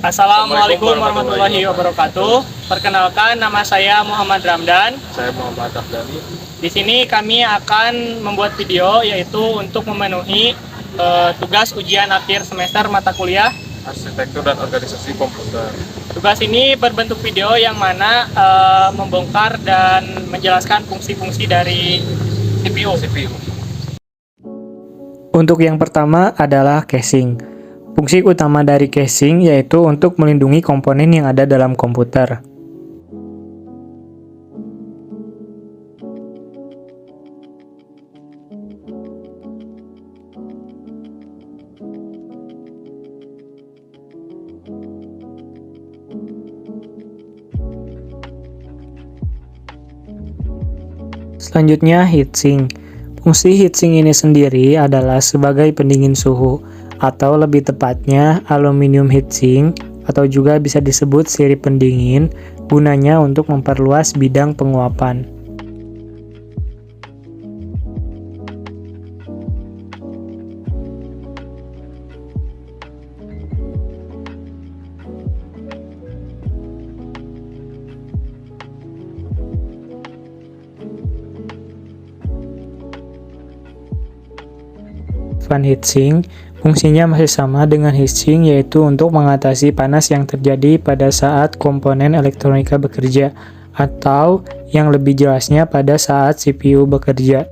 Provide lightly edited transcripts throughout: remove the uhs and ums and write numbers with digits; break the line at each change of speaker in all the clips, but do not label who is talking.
Assalamualaikum warahmatullahi wabarakatuh. Perkenalkan, nama saya Muhammad Ramdan.
Saya Muhammad Afdali.
Di sini kami akan membuat video yaitu untuk memenuhi tugas ujian akhir semester mata kuliah
Arsitektur dan organisasi komputer.
Tugas ini berbentuk video yang mana membongkar dan menjelaskan fungsi-fungsi dari CPU. Untuk yang pertama adalah caching. Fungsi utama dari caching yaitu untuk melindungi komponen yang ada dalam komputer. Selanjutnya, heatsink. Fungsi heatsink ini sendiri adalah sebagai pendingin suhu, atau lebih tepatnya aluminium heatsink, atau juga bisa disebut sirip pendingin, gunanya untuk memperluas bidang penguapan. Fan heatsink, fungsinya masih sama dengan heatsink, yaitu untuk mengatasi panas yang terjadi pada saat komponen elektronika bekerja, atau yang lebih jelasnya pada saat CPU bekerja.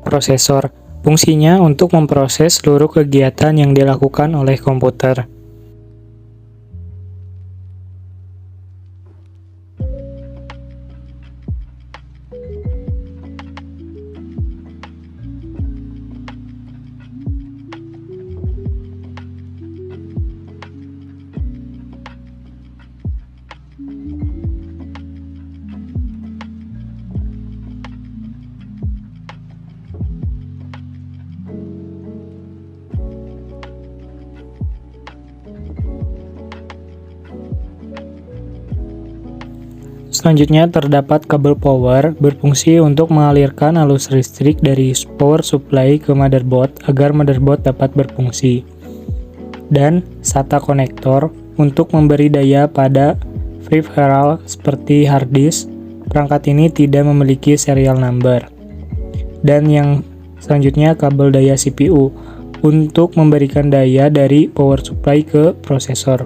Prosesor, fungsinya untuk memproses seluruh kegiatan yang dilakukan oleh komputer. Selanjutnya terdapat kabel power, berfungsi untuk mengalirkan arus listrik dari power supply ke motherboard agar motherboard dapat berfungsi. Dan SATA konektor untuk memberi daya pada peripheral seperti hard disk. Perangkat ini tidak memiliki serial number. Dan yang selanjutnya kabel daya CPU untuk memberikan daya dari power supply ke prosesor.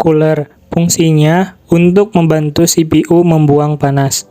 Cooler, fungsinya untuk membantu CPU membuang panas.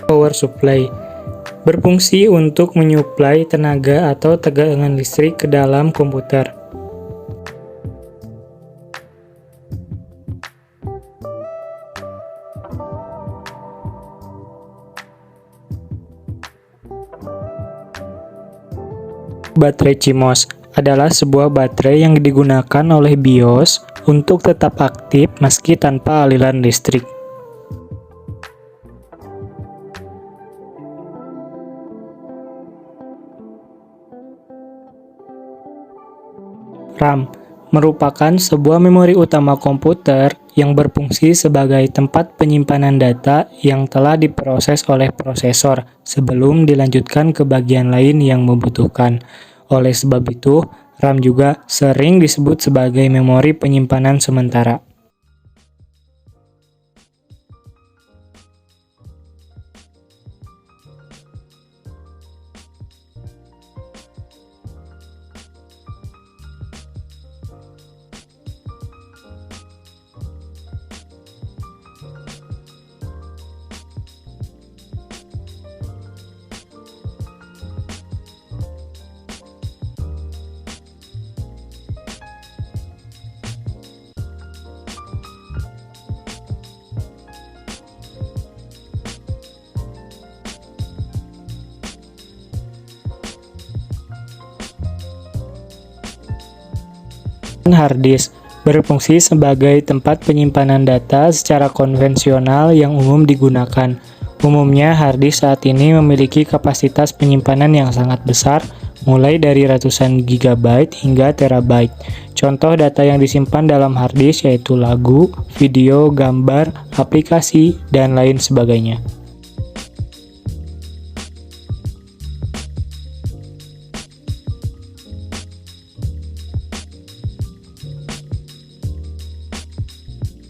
Power supply berfungsi untuk menyuplai tenaga atau tegangan listrik ke dalam komputer. Baterai CMOS adalah sebuah baterai yang digunakan oleh BIOS untuk tetap aktif meski tanpa aliran listrik. RAM merupakan sebuah memori utama komputer yang berfungsi sebagai tempat penyimpanan data yang telah diproses oleh prosesor sebelum dilanjutkan ke bagian lain yang membutuhkan. Oleh sebab itu, RAM juga sering disebut sebagai memori penyimpanan sementara. Hard disk berfungsi sebagai tempat penyimpanan data secara konvensional yang umum digunakan. Umumnya, hard disk saat ini memiliki kapasitas penyimpanan yang sangat besar, mulai dari ratusan gigabyte hingga terabyte. Contoh data yang disimpan dalam hard disk yaitu lagu, video, gambar, aplikasi, dan lain sebagainya.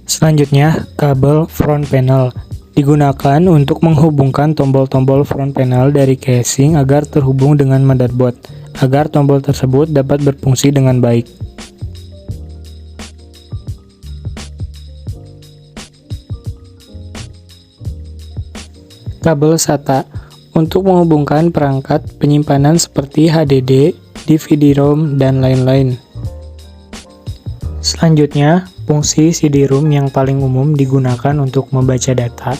Selanjutnya, kabel front panel digunakan untuk menghubungkan tombol-tombol front panel dari casing agar terhubung dengan motherboard, agar tombol tersebut dapat berfungsi dengan baik. Kabel SATA untuk menghubungkan perangkat penyimpanan seperti HDD, DVD-ROM, dan lain-lain. Selanjutnya, fungsi CD-ROM yang paling umum digunakan untuk membaca data.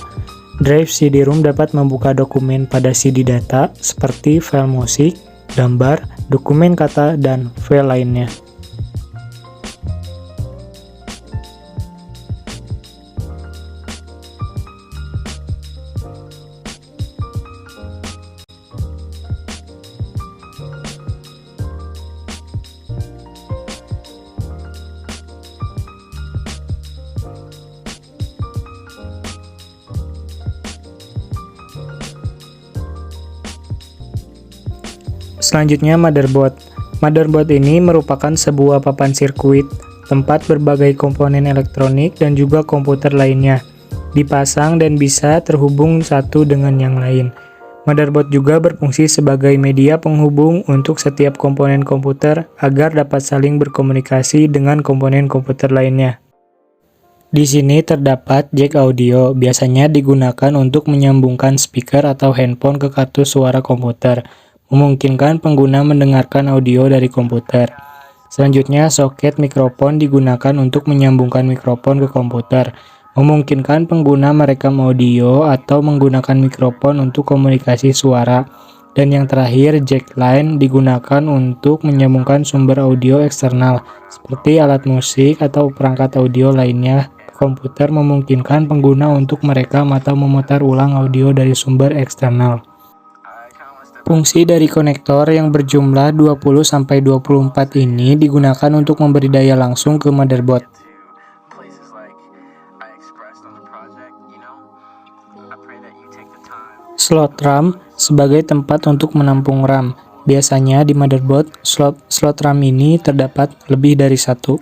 Drive CD-ROM dapat membuka dokumen pada CD data seperti file musik, gambar, dokumen kata, dan file lainnya. Selanjutnya, motherboard. Motherboard ini merupakan sebuah papan sirkuit, tempat berbagai komponen elektronik dan juga komputer lainnya dipasang dan bisa terhubung satu dengan yang lain. Motherboard juga berfungsi sebagai media penghubung untuk setiap komponen komputer agar dapat saling berkomunikasi dengan komponen komputer lainnya. Di sini terdapat jack audio, biasanya digunakan untuk menyambungkan speaker atau handphone ke kartu suara komputer, memungkinkan pengguna mendengarkan audio dari komputer. Selanjutnya, soket mikrofon digunakan untuk menyambungkan mikrofon ke komputer, memungkinkan pengguna merekam audio atau menggunakan mikrofon untuk komunikasi suara. Dan yang terakhir, jack line digunakan untuk menyambungkan sumber audio eksternal, seperti alat musik atau perangkat audio lainnya ke komputer, memungkinkan pengguna untuk merekam atau memutar ulang audio dari sumber eksternal. Fungsi dari konektor yang berjumlah 20-24 ini digunakan untuk memberi daya langsung ke motherboard. Slot RAM sebagai tempat untuk menampung RAM. Biasanya di motherboard, slot RAM ini terdapat lebih dari satu.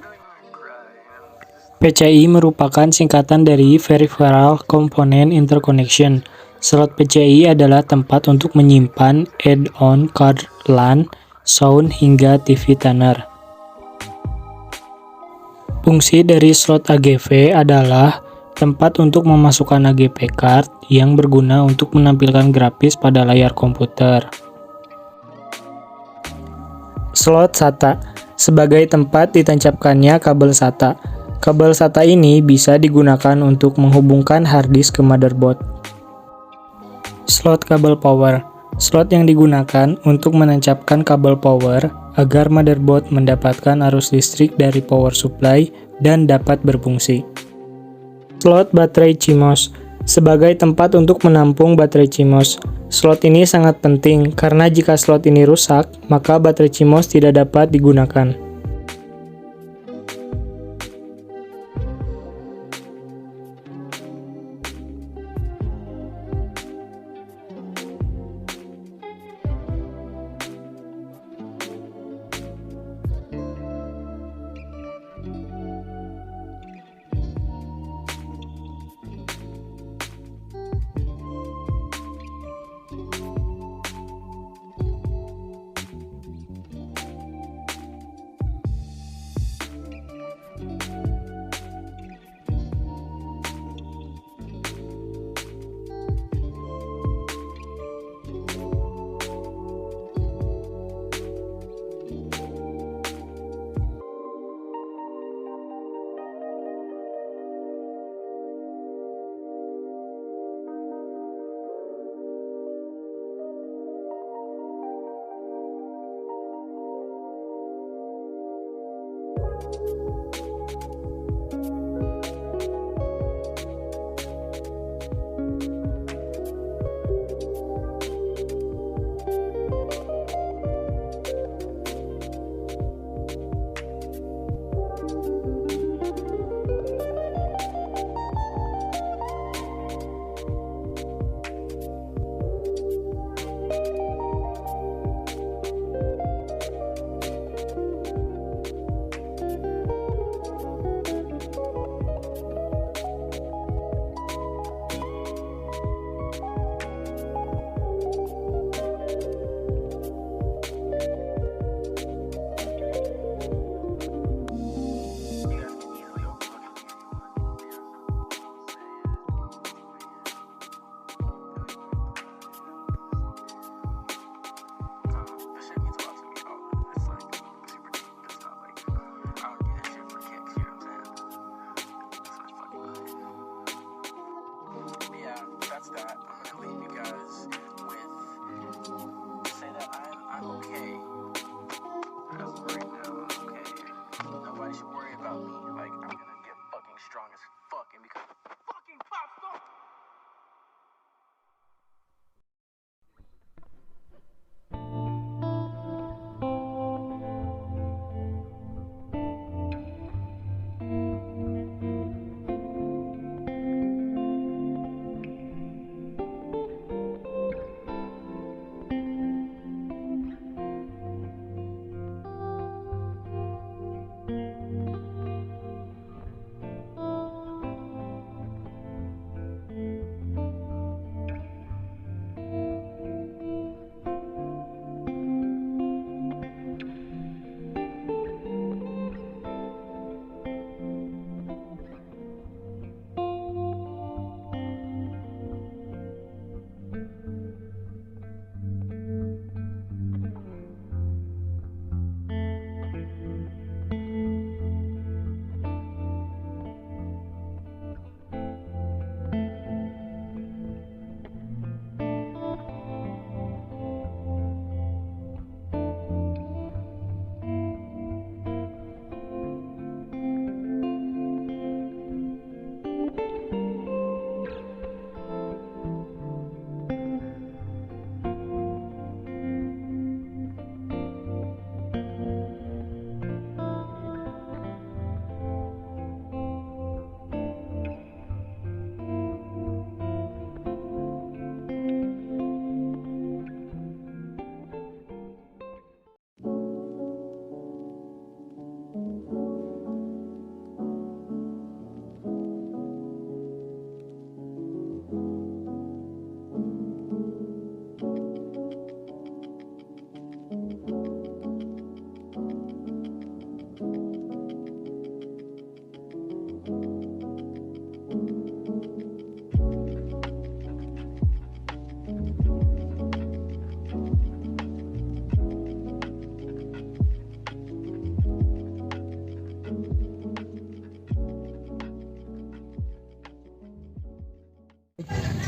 PCI merupakan singkatan dari Peripheral Component Interconnection. Slot PCI adalah tempat untuk menyimpan add-on card LAN, sound, hingga TV tuner. Fungsi dari slot AGV adalah tempat untuk memasukkan AGV card yang berguna untuk menampilkan grafis pada layar komputer. Slot SATA sebagai tempat ditancapkannya kabel SATA. Kabel SATA ini bisa digunakan untuk menghubungkan hard disk ke motherboard. Slot kabel power. Slot yang digunakan untuk menancapkan kabel power agar motherboard mendapatkan arus listrik dari power supply dan dapat berfungsi. Slot baterai CMOS sebagai tempat untuk menampung baterai CMOS. Slot ini sangat penting karena jika slot ini rusak, maka baterai CMOS tidak dapat digunakan.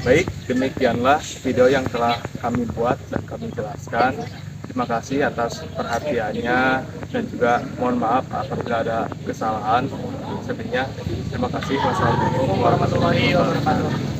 Baik, demikianlah video yang telah kami buat dan kami jelaskan. Terima kasih atas perhatiannya dan juga mohon maaf apabila ada kesalahan. Sebenarnya terima kasih. Wassalamualaikum warahmatullahi wabarakatuh.